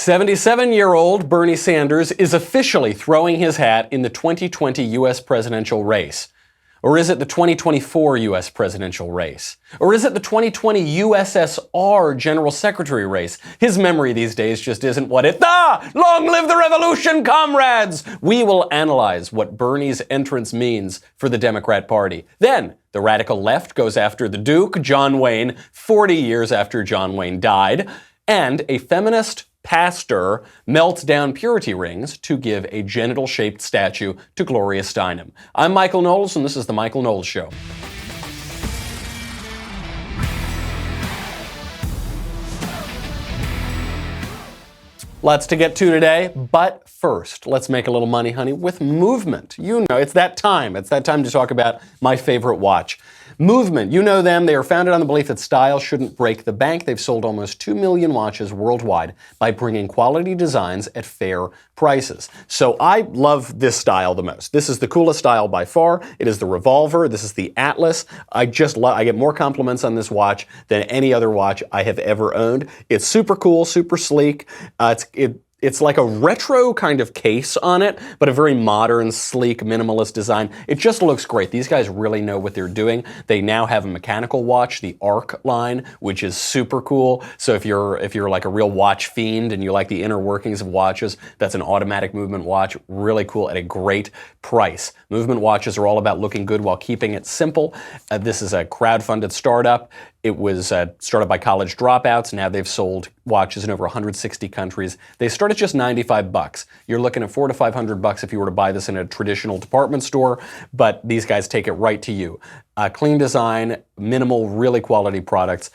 77-year-old Bernie Sanders is officially throwing his hat in the 2020 U.S. presidential race. Or is it the 2024 U.S. presidential race? Or is it the 2020 USSR General Secretary race? His memory these days just isn't what it... Long live the revolution, comrades! We will analyze what Bernie's entrance means for the Democrat Party. Then, the radical left goes after the Duke, John Wayne, 40 years after John Wayne died. And a feminist pastor melts down purity rings to give a genital-shaped statue to Gloria Steinem. I'm Michael Knowles, and this is The Michael Knowles Show. Lots to get to today, but first, let's make a little money, honey, with Movement. You know, it's that time. It's that time to talk about my favorite watch. Movement, you know them. They are founded on the belief that style shouldn't break the bank. They've sold almost 2 million watches worldwide by bringing quality designs at fair prices. So I love this style the most. This is the coolest style by far. It is the Revolver. This is the Atlas. I get more compliments on this watch than any other watch I have ever owned. It's super cool, super sleek. It's like a retro kind of case on it, but a very modern, sleek, minimalist design. It just looks great. These guys really know what they're doing. They now have a mechanical watch, the Arc line, which is super cool. So if you're like a real watch fiend and you like the inner workings of watches, that's an automatic Movement watch. Really cool at a great price. Movement watches are all about looking good while keeping it simple. This is a crowd-funded startup. It was started by college dropouts. Now they've sold watches in over 160 countries. They start at just $95. You're looking at $400 to $500 if you were to buy this in a traditional department store, but these guys take it right to you. Clean design, minimal, really quality products.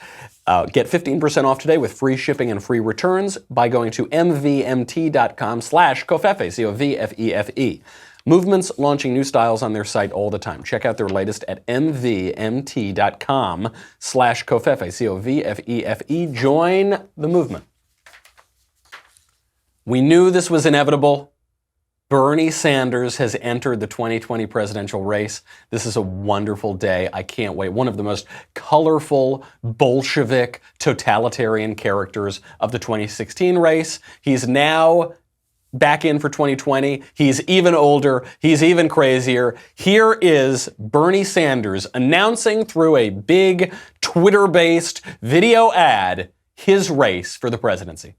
Get 15% off today with free shipping and free returns by going to mvmt.com/covfefe, C-O-V-F-E-F-E. Movement's launching new styles on their site all the time. Check out their latest at mvmt.com/covfefe, C-O-V-F-E-F-E. Join the movement. We knew this was inevitable. Bernie Sanders has entered the 2020 presidential race. This is a wonderful day. I can't wait. One of the most colorful, Bolshevik, totalitarian characters of the 2016 race. He's now back in for 2020. He's even older. He's even crazier. Here is Bernie Sanders announcing through a big Twitter-based video ad his race for the presidency.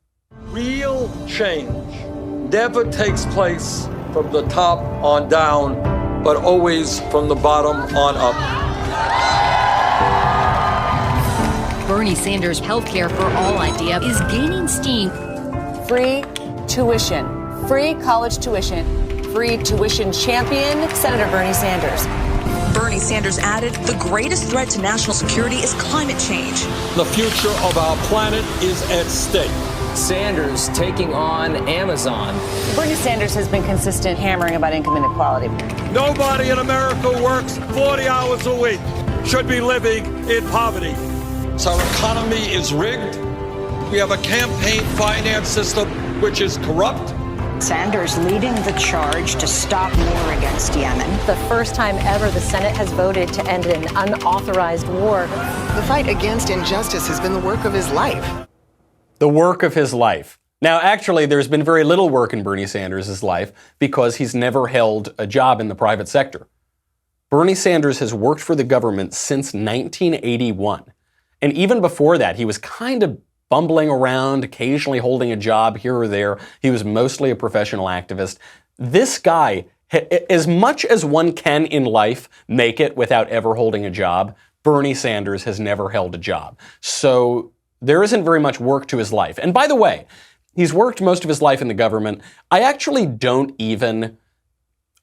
Real change never takes place from the top on down, but always from the bottom on up. Bernie Sanders' healthcare for all idea is gaining steam. Free tuition. Free college tuition. Free tuition champion, Senator Bernie Sanders. Bernie Sanders added, the greatest threat to national security is climate change. The future of our planet is at stake. Sanders taking on Amazon. Bernie Sanders has been consistent hammering about income inequality. Nobody in America works 40 hours a week, should be living in poverty. So our economy is rigged. We have a campaign finance system which is corrupt. Sanders leading the charge to stop war against Yemen. The first time ever the Senate has voted to end an unauthorized war. The fight against injustice has been the work of his life. The work of his life. Now, actually, there's been very little work in Bernie Sanders' life because he's never held a job in the private sector. Bernie Sanders has worked for the government since 1981. And even before that, he was kind of bumbling around, occasionally holding a job here or there. He was mostly a professional activist. This guy, as much as one can in life make it without ever holding a job, Bernie Sanders has never held a job. So there isn't very much work to his life. And by the way, he's worked most of his life in the government. I actually don't even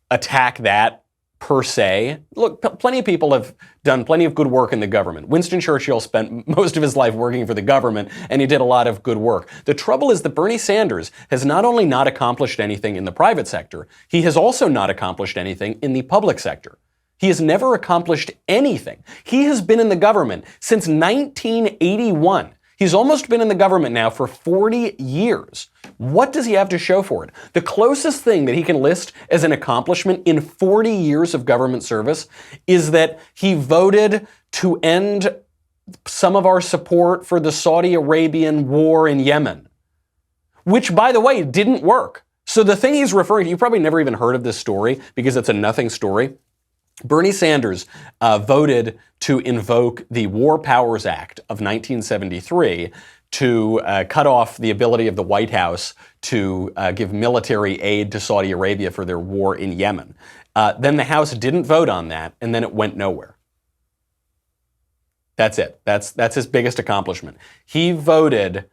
attack that per se. Look, plenty of people have done plenty of good work in the government. Winston Churchill spent most of his life working for the government, and he did a lot of good work. The trouble is that Bernie Sanders has not only not accomplished anything in the private sector, he has also not accomplished anything in the public sector. He has never accomplished anything. He has been in the government since 1981. He's almost been in the government now for 40 years. What does he have to show for it? The closest thing that he can list as an accomplishment in 40 years of government service is that he voted to end some of our support for the Saudi Arabian war in Yemen. which, by the way, didn't work. So the thing he's referring to, you probably never even heard of this story because it's a nothing story. Bernie Sanders voted to invoke the War Powers Act of 1973 to cut off the ability of the White House to give military aid to Saudi Arabia for their war in Yemen. Then the House didn't vote on that, and then it went nowhere. That's it. That's his biggest accomplishment. He voted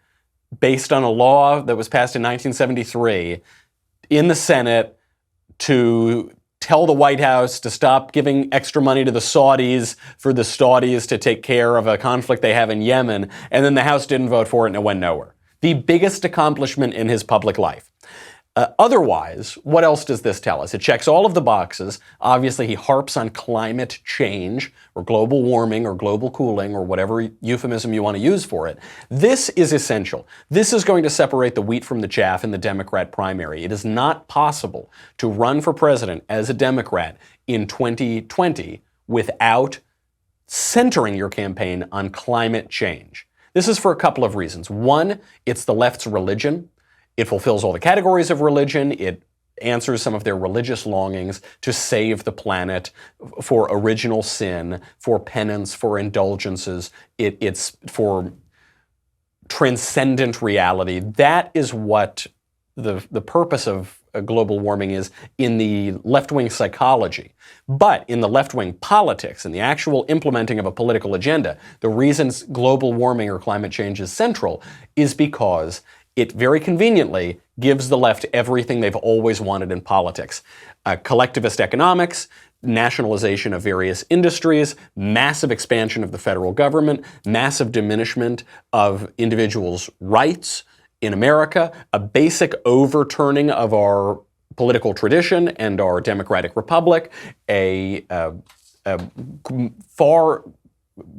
based on a law that was passed in 1973 in the Senate to tell the White House to stop giving extra money to the Saudis for the Saudis to take care of a conflict they have in Yemen, and then the House didn't vote for it and it went nowhere. The biggest accomplishment in his public life. Otherwise, what else does this tell us? It checks all of the boxes. Obviously, he harps on climate change or global warming or global cooling or whatever euphemism you want to use for it. This is essential. This is going to separate the wheat from the chaff in the Democrat primary. It is not possible to run for president as a Democrat in 2020 without centering your campaign on climate change. This is for a couple of reasons. One, it's the left's religion. It fulfills all the categories of religion. It answers some of their religious longings to save the planet, for original sin, for penance, for indulgences. It's for transcendent reality. That is what the purpose of global warming is in the left-wing psychology. But in the left-wing politics and the actual implementing of a political agenda, the reasons global warming or climate change is central is because it very conveniently gives the left everything they've always wanted in politics. Collectivist economics, nationalization of various industries, massive expansion of the federal government, massive diminishment of individuals' rights in America, a basic overturning of our political tradition and our democratic republic, a far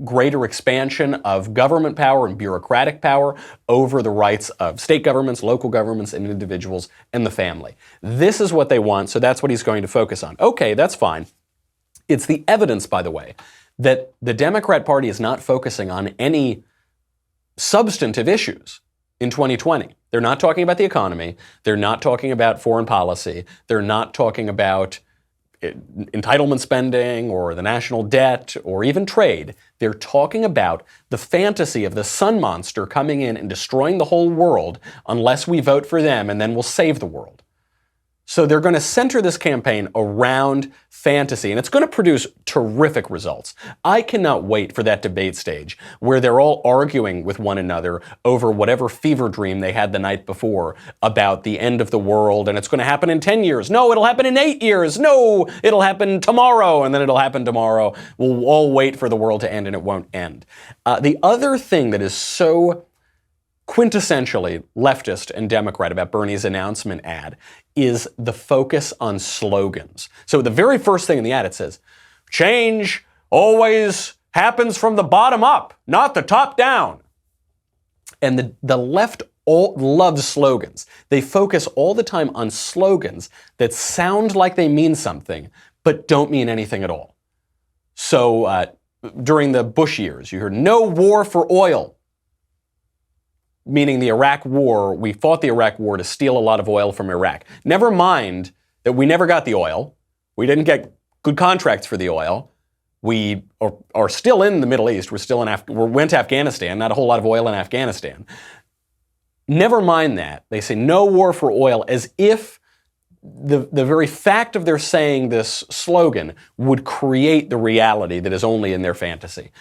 greater expansion of government power and bureaucratic power over the rights of state governments, local governments, and individuals and the family. This is what they want, so that's what he's going to focus on. Okay, that's fine. It's the evidence, by the way, that the Democrat Party is not focusing on any substantive issues in 2020. They're not talking about the economy. They're not talking about foreign policy. They're not talking about entitlement spending or the national debt or even trade. They're talking about the fantasy of the sun monster coming in and destroying the whole world unless we vote for them, and then we'll save the world. So they're going to center this campaign around fantasy, and it's going to produce terrific results. I cannot wait for that debate stage where they're all arguing with one another over whatever fever dream they had the night before about the end of the world, and it's going to happen in 10 years. No, it'll happen in 8 years. No, it'll happen tomorrow, and then it'll happen tomorrow. We'll all wait for the world to end, and it won't end. The other thing that is so quintessentially leftist and Democrat about Bernie's announcement ad is the focus on slogans. So the very first thing in the ad, it says, change always happens from the bottom up, not the top down. And the left loves slogans. They focus all the time on slogans that sound like they mean something, but don't mean anything at all. So during the Bush years, you heard no war for oil, meaning the Iraq War. We fought the Iraq War to steal a lot of oil from Iraq. Never mind that we never got the oil. We didn't get good contracts for the oil. We are still in the Middle East. We're still in we went to Afghanistan, not a whole lot of oil in Afghanistan. Never mind that. They say no war for oil as if the very fact of their saying this slogan would create the reality that is only in their fantasy.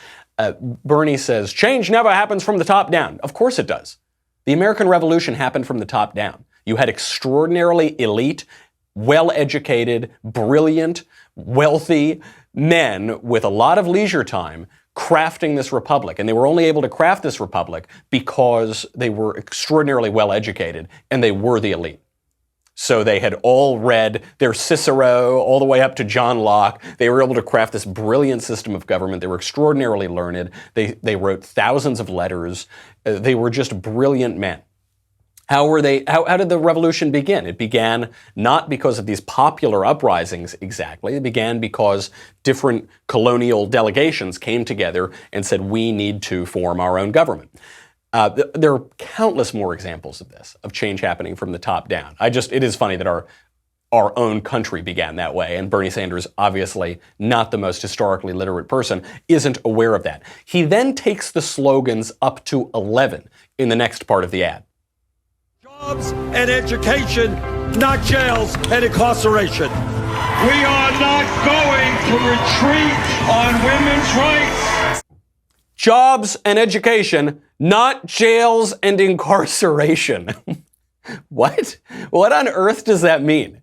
Bernie says, change never happens from the top down. Of course it does. The American Revolution happened from the top down. You had extraordinarily elite, well-educated, brilliant, wealthy men with a lot of leisure time crafting this republic. And they were only able to craft this republic because they were extraordinarily well-educated and they were the elite. So they had all read their Cicero all the way up to John Locke. They were able to craft this brilliant system of government. They were extraordinarily learned. They wrote thousands of letters. They were just brilliant men. How did the revolution begin? It began not because of these popular uprisings exactly. It began because different colonial delegations came together and said, we need to form our own government. There are countless more examples of this, of change happening from the top down. It is funny that our own country began that way, and Bernie Sanders, obviously not the most historically literate person, isn't aware of that. He then takes the slogans up to 11 in the next part of the ad. Jobs and education, not jails and incarceration. We are not going to retreat on women's rights. Jobs and education, not jails and incarceration. What? What on earth does that mean?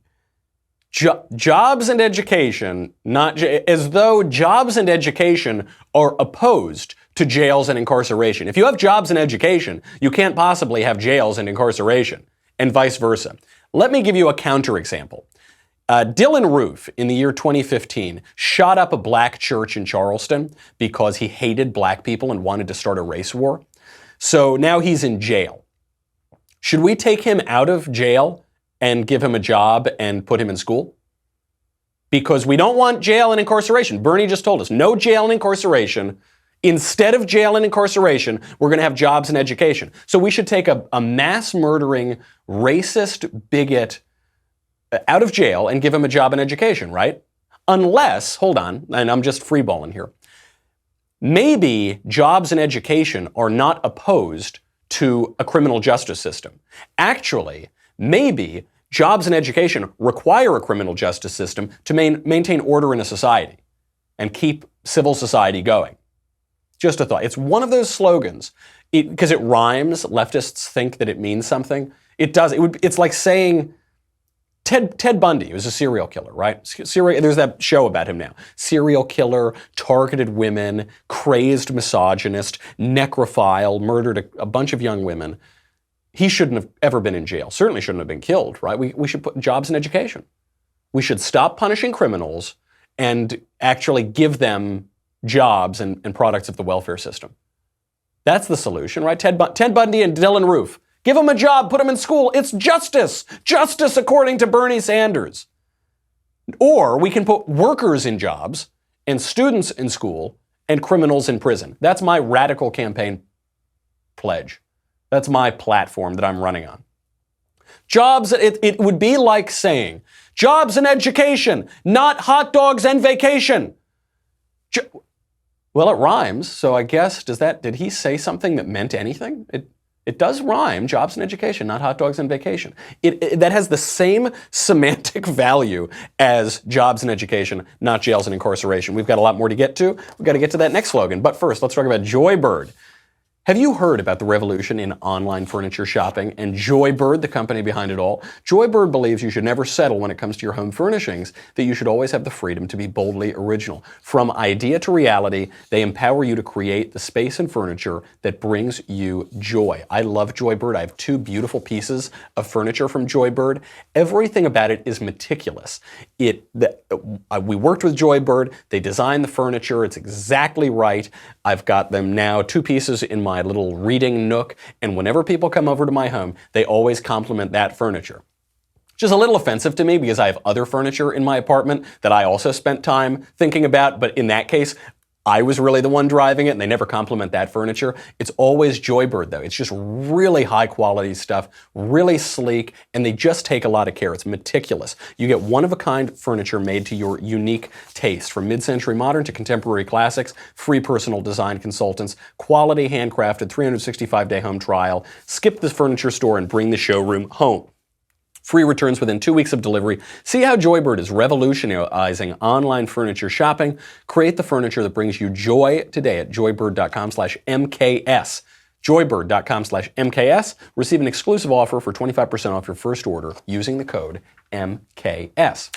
Jobs and education, as though jobs and education are opposed to jails and incarceration. If you have jobs and education, you can't possibly have jails and incarceration, and vice versa. Let me give you a counterexample. Dylan Roof, in the year 2015, shot up a black church in Charleston because he hated black people and wanted to start a race war. So now he's in jail. Should we take him out of jail and give him a job and put him in school? Because we don't want jail and incarceration. Bernie just told us, no jail and incarceration. Instead of jail and incarceration, we're going to have jobs and education. So we should take a mass murdering, racist bigot out of jail and give him a job and education, right? Unless, hold on, and I'm just freeballing here. Maybe jobs and education are not opposed to a criminal justice system. Actually, maybe jobs and education require a criminal justice system to maintain order in a society and keep civil society going. Just a thought. It's one of those slogans. Because it rhymes, leftists think that it means something. It does. It's like saying Ted Bundy was a serial killer, right? There's that show about him now. Serial killer, targeted women, crazed misogynist, necrophile, murdered a bunch of young women. He shouldn't have ever been in jail. Certainly shouldn't have been killed, right? We should put jobs in education. We should stop punishing criminals and actually give them jobs and products of the welfare system. That's the solution, right? Ted Bundy and Dylan Roof. Give them a job, put them in school. It's justice. Justice according to Bernie Sanders. Or we can put workers in jobs and students in school and criminals in prison. That's my radical campaign pledge. That's my platform that I'm running on. Jobs, it would be like saying, jobs and education, not hot dogs and vacation. Well, it rhymes, so I guess, did he say something that meant anything? It does rhyme, jobs and education, not hot dogs and vacation. That has the same semantic value as jobs and education, not jails and incarceration. We've got a lot more to get to. We've got to get to that next slogan. But first, let's talk about Joybird. Have you heard about the revolution in online furniture shopping and Joybird, the company behind it all? Joybird believes you should never settle when it comes to your home furnishings, that you should always have the freedom to be boldly original. From idea to reality, they empower you to create the space and furniture that brings you joy. I love Joybird. I have 2 beautiful pieces of furniture from Joybird. Everything about it is meticulous. We worked with Joybird. They designed the furniture. It's exactly right. I've got them now, 2 pieces in my little reading nook, and whenever people come over to my home, they always compliment that furniture. Which is a little offensive to me because I have other furniture in my apartment that I also spent time thinking about, but in that case, I was really the one driving it, and they never compliment that furniture. It's always Joybird, though. It's just really high-quality stuff, really sleek, and they just take a lot of care. It's meticulous. You get one-of-a-kind furniture made to your unique taste, from mid-century modern to contemporary classics, free personal design consultants, quality handcrafted 365-day home trial. Skip the furniture store and bring the showroom home. Free returns within 2 weeks of delivery. See how Joybird is revolutionizing online furniture shopping. Create the furniture that brings you joy today at joybird.com/MKS. Joybird.com/MKS. Receive an exclusive offer for 25% off your first order using the code MKS.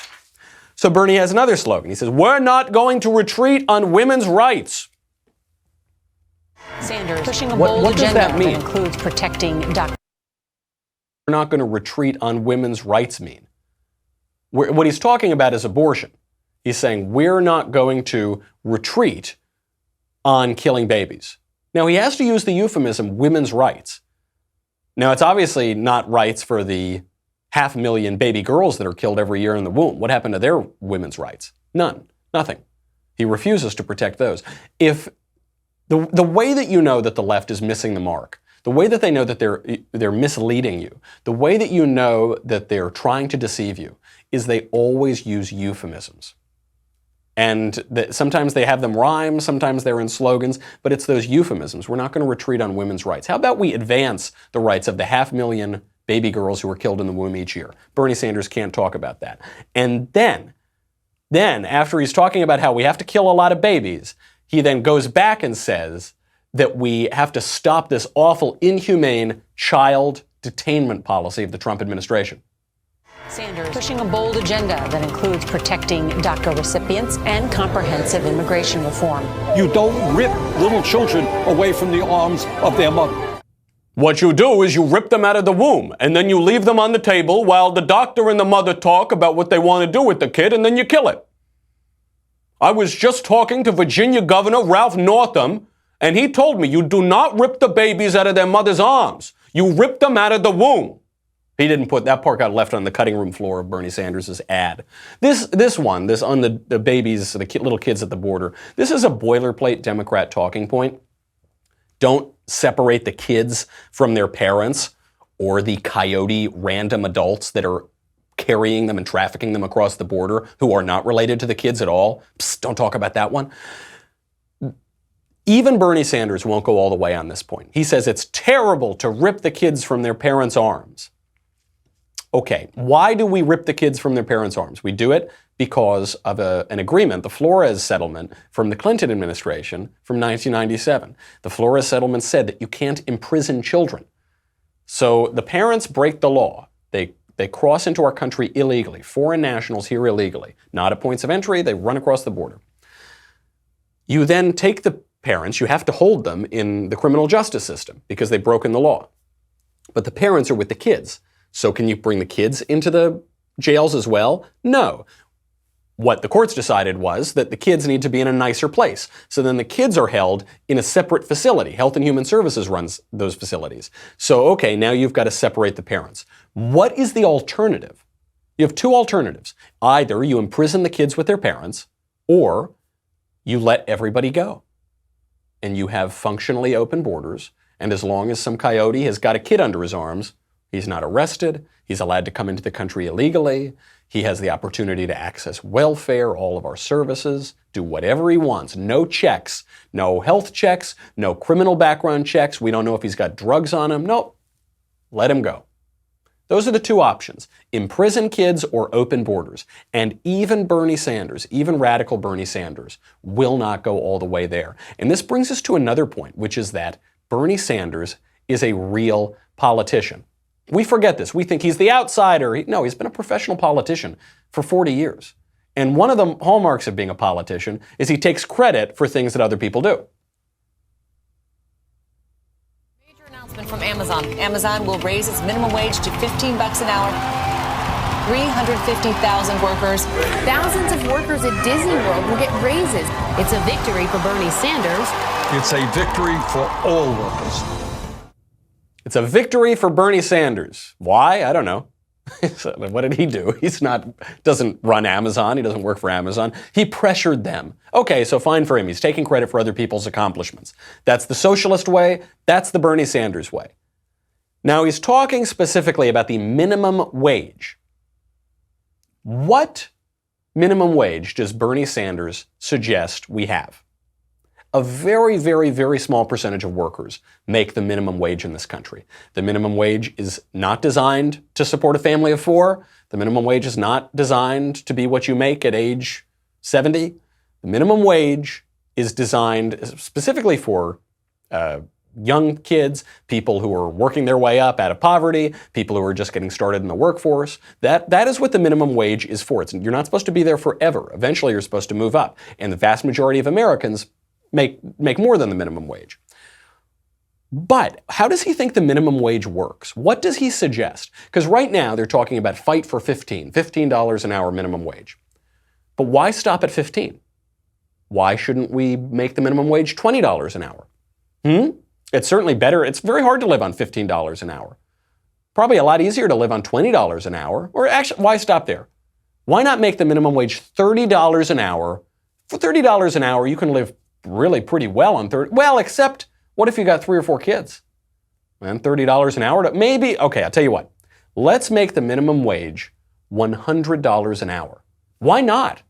So Bernie has another slogan. He says, we're not going to retreat on women's rights. Sanders pushing a bold what does agenda that mean? that includes protecting doctors. We're not going to retreat on women's rights mean? What he's talking about is abortion. He's saying we're not going to retreat on killing babies. Now, he has to use the euphemism women's rights. Now, it's obviously not rights for the 500,000 baby girls that are killed every year in the womb. What happened to their women's rights? None. Nothing. He refuses to protect those. If the way that you know that the left is missing the mark, the way that they know that they're misleading you, the way that you know that they're trying to deceive you, is they always use euphemisms. And sometimes they have them rhyme, sometimes they're in slogans, but it's those euphemisms. We're not going to retreat on women's rights. How about we advance the rights of the 500,000 baby girls who are killed in the womb each year? Bernie Sanders can't talk about that. And then, after he's talking about how we have to kill a lot of babies, he then goes back and says that we have to stop this awful, inhumane child detainment policy of the Trump administration. Sanders pushing a bold agenda that includes protecting DACA recipients and comprehensive immigration reform. You don't rip little children away from the arms of their mother. What you do is you rip them out of the womb, and then you leave them on the table while the doctor and the mother talk about what they want to do with the kid, and then you kill it. I was just talking to Virginia Governor Ralph Northam, and he told me you do not rip the babies out of their mother's arms. You rip them out of the womb. He didn't put that part, got left on the cutting room floor of Bernie Sanders' ad. This on the babies, the little kids at the border, this is a boilerplate Democrat talking point. Don't separate the kids from their parents or the coyote random adults that are carrying them and trafficking them across the border who are not related to the kids at all. Psst, don't talk about that one. Even Bernie Sanders won't go all the way on this point. He says it's terrible to rip the kids from their parents' arms. Okay, why do we rip the kids from their parents' arms? We do it because of an agreement, the Flores settlement from the Clinton administration from 1997. The Flores settlement said that you can't imprison children. So the parents break the law. They cross into our country illegally, foreign nationals here illegally, not at points of entry, they run across the border. You then take the parents, you have to hold them in the criminal justice system because they've broken the law. But the parents are with the kids. So can you bring the kids into the jails as well? No. What the courts decided was that the kids need to be in a nicer place. So then the kids are held in a separate facility. Health and Human Services runs those facilities. So, okay, now you've got to separate the parents. What is the alternative? You have two alternatives. Either you imprison the kids with their parents, or you let everybody go. And you have functionally open borders, and as long as some coyote has got a kid under his arms, he's not arrested, he's allowed to come into the country illegally, he has the opportunity to access welfare, all of our services, do whatever he wants. No checks, no health checks, no criminal background checks. We don't know if he's got drugs on him. Nope. Let him go. Those are the two options, imprison kids or open borders. And even Bernie Sanders, even radical Bernie Sanders, will not go all the way there. And this brings us to another point, which is that Bernie Sanders is a real politician. We forget this. We think he's the outsider. No, he's been a professional politician for 40 years. And one of the hallmarks of being a politician is he takes credit for things that other people do. Major announcement from Amazon. Amazon will raise its minimum wage to $15 an hour. 350,000 workers. Thousands of workers at Disney World will get raises. It's a victory for Bernie Sanders. It's a victory for all workers. It's a victory for Bernie Sanders. Why? I don't know. What did he do? Doesn't run Amazon. He doesn't work for Amazon. He pressured them. Okay, so fine for him. He's taking credit for other people's accomplishments. That's the socialist way. That's the Bernie Sanders way. Now he's talking specifically about the minimum wage. What minimum wage does Bernie Sanders suggest we have? A very, very, very small percentage of workers make the minimum wage in this country. The minimum wage is not designed to support a family of four. The minimum wage is not designed to be what you make at age 70. The minimum wage is designed specifically for young kids, people who are working their way up out of poverty, people who are just getting started in the workforce. That is what the minimum wage is for. You're not supposed to be there forever. Eventually, you're supposed to move up. And the vast majority of Americans make more than the minimum wage. But how does he think the minimum wage works? What does he suggest? Because right now they're talking about fight for $15 an hour minimum wage. But why stop at 15? Why shouldn't we make the minimum wage $20 an hour? It's certainly better. It's very hard to live on $15 an hour. Probably a lot easier to live on $20 an hour. Or actually, why stop there? Why not make the minimum wage $30 an hour? For $30 an hour, you can live really pretty well on 30. Well, except what if you got 3 or 4 kids? And $30 an hour, maybe, okay, I'll tell you what. Let's make the minimum wage $100 an hour. Why not?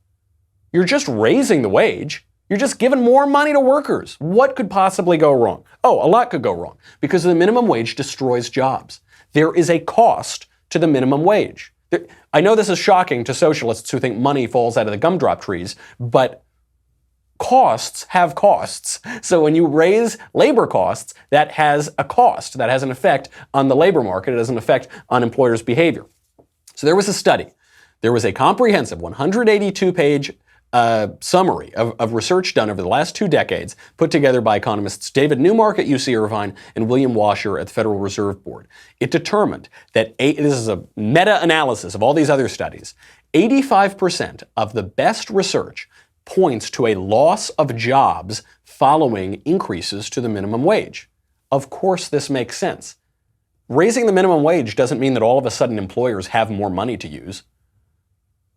You're just raising the wage. You're just giving more money to workers. What could possibly go wrong? Oh, a lot could go wrong because the minimum wage destroys jobs. There is a cost to the minimum wage. I know this is shocking to socialists who think money falls out of the gumdrop trees, but costs have costs. So when you raise labor costs, that has a cost. That has an effect on the labor market. It has an effect on employers' behavior. So there was a study. There was a comprehensive 182-page summary of research done over the last 2 decades, put together by economists David Newmark at UC Irvine and William Washer at the Federal Reserve Board. It determined that, this is a meta-analysis of all these other studies, 85% of the best research points to a loss of jobs following increases to the minimum wage. Of course, this makes sense. Raising the minimum wage doesn't mean that all of a sudden employers have more money to use.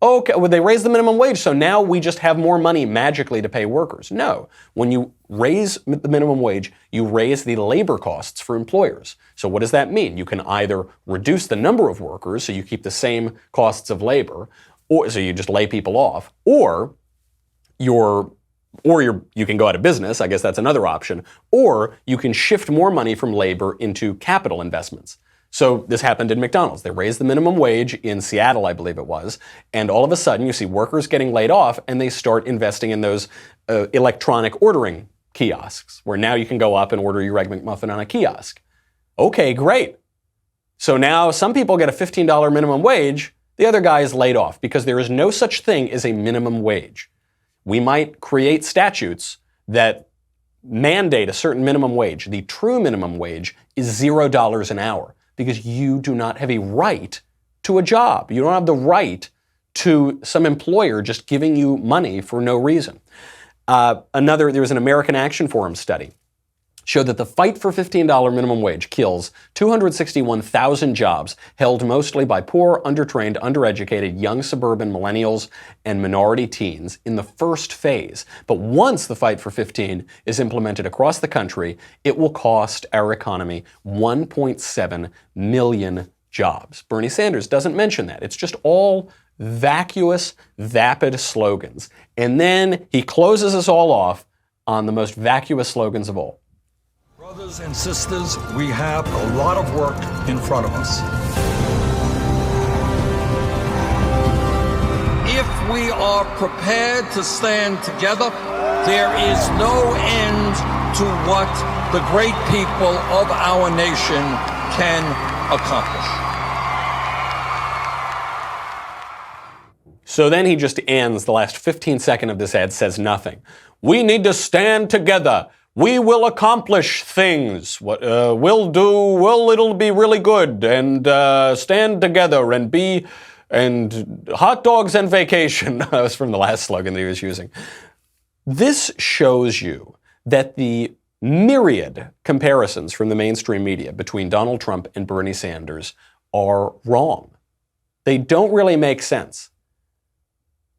Okay, well, they raise the minimum wage, so now we just have more money magically to pay workers. No. When you raise the minimum wage, you raise the labor costs for employers. So what does that mean? You can either reduce the number of workers, so you keep the same costs of labor, or so you just lay people off, or you can go out of business, I guess that's another option, or you can shift more money from labor into capital investments. So this happened in McDonald's. They raised the minimum wage in Seattle, I believe it was, and all of a sudden you see workers getting laid off and they start investing in those electronic ordering kiosks, where now you can go up and order your Egg McMuffin on a kiosk. Okay, great. So now some people get a $15 minimum wage, the other guy is laid off because there is no such thing as a minimum wage. We might create statutes that mandate a certain minimum wage. The true minimum wage is $0 an hour because you do not have a right to a job. You don't have the right to some employer just giving you money for no reason. There was an American Action Forum study showed that the fight for $15 minimum wage kills 261,000 jobs held mostly by poor, undertrained, undereducated, young suburban millennials and minority teens in the first phase. But once the fight for 15 is implemented across the country, it will cost our economy 1.7 million jobs. Bernie Sanders doesn't mention that. It's just all vacuous, vapid slogans. And then he closes us all off on the most vacuous slogans of all. Brothers and sisters, we have a lot of work in front of us. If we are prepared to stand together, there is no end to what the great people of our nation can accomplish. So then he just ends the last 15 seconds of this ad, says nothing. We need to stand together. We will accomplish things. It'll be really good, and stand together and hot dogs and vacation. That was from the last slogan that he was using. This shows you that the myriad comparisons from the mainstream media between Donald Trump and Bernie Sanders are wrong. They don't really make sense.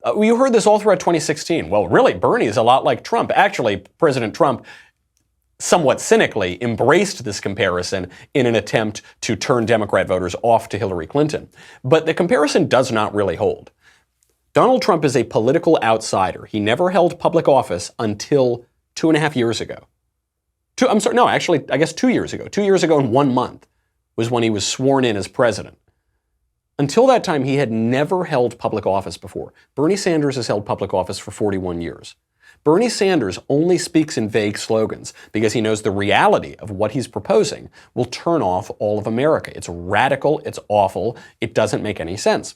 You heard this all throughout 2016. Well, really, Bernie is a lot like Trump. Actually, President Trump somewhat cynically embraced this comparison in an attempt to turn Democrat voters off to Hillary Clinton. But the comparison does not really hold. Donald Trump is a political outsider. He never held public office until 2.5 years ago. I guess 2 years ago. 2 years ago and 1 month was when he was sworn in as president. Until that time, he had never held public office before. Bernie Sanders has held public office for 41 years. Bernie Sanders only speaks in vague slogans because he knows the reality of what he's proposing will turn off all of America. It's radical, it's awful, it doesn't make any sense.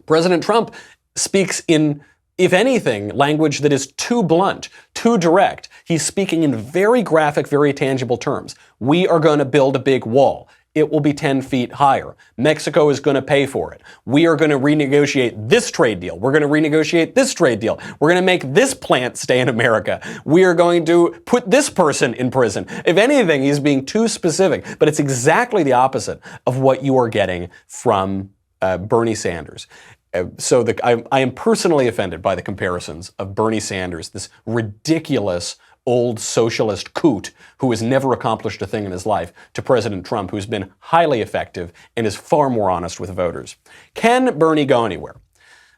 President Trump speaks in, if anything, language that is too blunt, too direct. He's speaking in very graphic, very tangible terms. We are going to build a big wall. It will be 10 feet higher. Mexico is going to pay for it. We are going to renegotiate this trade deal. We're going to renegotiate this trade deal. We're going to make this plant stay in America. We are going to put this person in prison. If anything, he's being too specific, but it's exactly the opposite of what you are getting from Bernie Sanders. I am personally offended by the comparisons of Bernie Sanders, this ridiculous, old socialist coot who has never accomplished a thing in his life to President Trump, who's been highly effective and is far more honest with voters. Can Bernie go anywhere?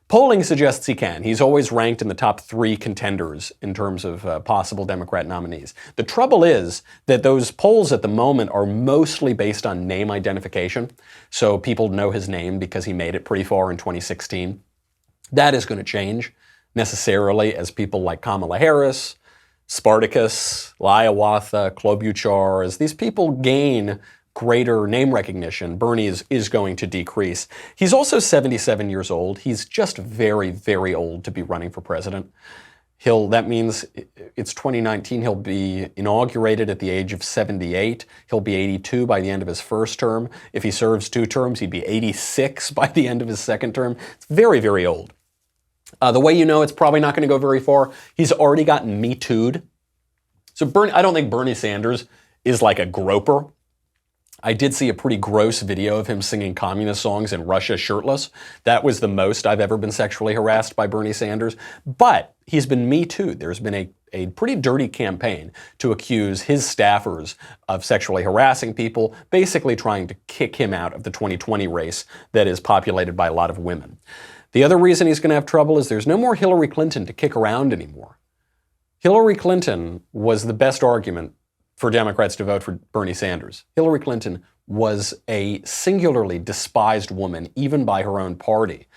Polling suggests he can. He's always ranked in the top 3 contenders in terms of possible Democrat nominees. The trouble is that those polls at the moment are mostly based on name identification. So people know his name because he made it pretty far in 2016. That is going to change necessarily as people like Kamala Harris, Spartacus, Hiawatha, Klobuchar, as these people gain greater name recognition, Bernie is going to decrease. He's also 77 years old. He's just very, very old to be running for president. That means it's 2019. He'll be inaugurated at the age of 78. He'll be 82 by the end of his first term. If he serves 2 terms, he'd be 86 by the end of his second term. It's very, very old. The way you know it's probably not going to go very far, he's already gotten Me Too'd. So I don't think Bernie Sanders is like a groper. I did see a pretty gross video of him singing communist songs in Russia shirtless. That was the most I've ever been sexually harassed by Bernie Sanders. But he's been Me Too'd. There's been a pretty dirty campaign to accuse his staffers of sexually harassing people, basically trying to kick him out of the 2020 race that is populated by a lot of women. The other reason he's going to have trouble is there's no more Hillary Clinton to kick around anymore. Hillary Clinton was the best argument for Democrats to vote for Bernie Sanders. Hillary Clinton was a singularly despised woman, even by her own party.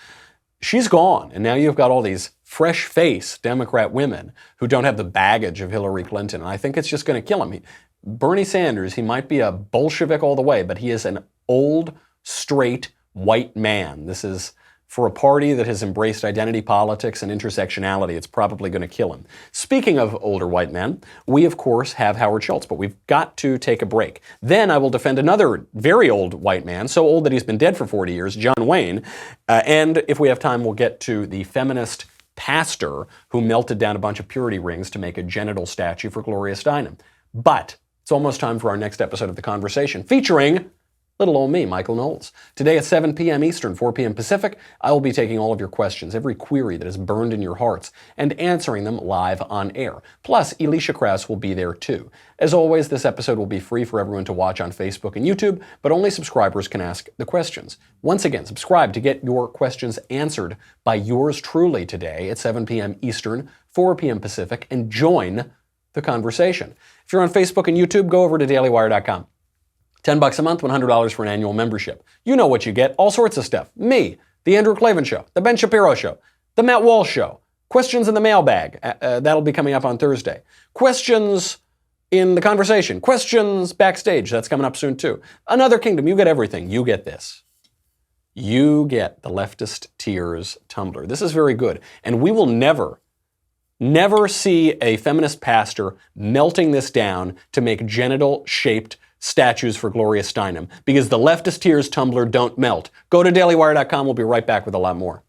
She's gone, and now you've got all these fresh-faced Democrat women who don't have the baggage of Hillary Clinton, and I think it's just going to kill him. Bernie Sanders, he might be a Bolshevik all the way, but he is an old, straight, white man. This is, for a party that has embraced identity politics and intersectionality, it's probably going to kill him. Speaking of older white men, we of course have Howard Schultz, but we've got to take a break. Then I will defend another very old white man, so old that he's been dead for 40 years, John Wayne. And if we have time, we'll get to the feminist pastor who melted down a bunch of purity rings to make a genital statue for Gloria Steinem. But it's almost time for our next episode of The Conversation, featuring little old me, Michael Knowles. Today at 7 p.m. Eastern, 4 p.m. Pacific, I will be taking all of your questions, every query that is burned in your hearts, and answering them live on air. Plus, Elisha Krauss will be there too. As always, this episode will be free for everyone to watch on Facebook and YouTube, but only subscribers can ask the questions. Once again, subscribe to get your questions answered by yours truly today at 7 p.m. Eastern, 4 p.m. Pacific, and join the conversation. If you're on Facebook and YouTube, go over to dailywire.com. $10 a month, $100 for an annual membership. You know what you get, all sorts of stuff. Me, The Andrew Klavan Show, The Ben Shapiro Show, The Matt Walsh Show, Questions in the Mailbag, that'll be coming up on Thursday. Questions in the Conversation, Questions Backstage, that's coming up soon too. Another Kingdom, you get everything, you get this. You get the Leftist Tears Tumbler. This is very good, and we will never see a feminist pastor melting this down to make genital-shaped statues for Gloria Steinem, because the Leftist Tears tumbler don't melt. Go to dailywire.com. We'll be right back with a lot more.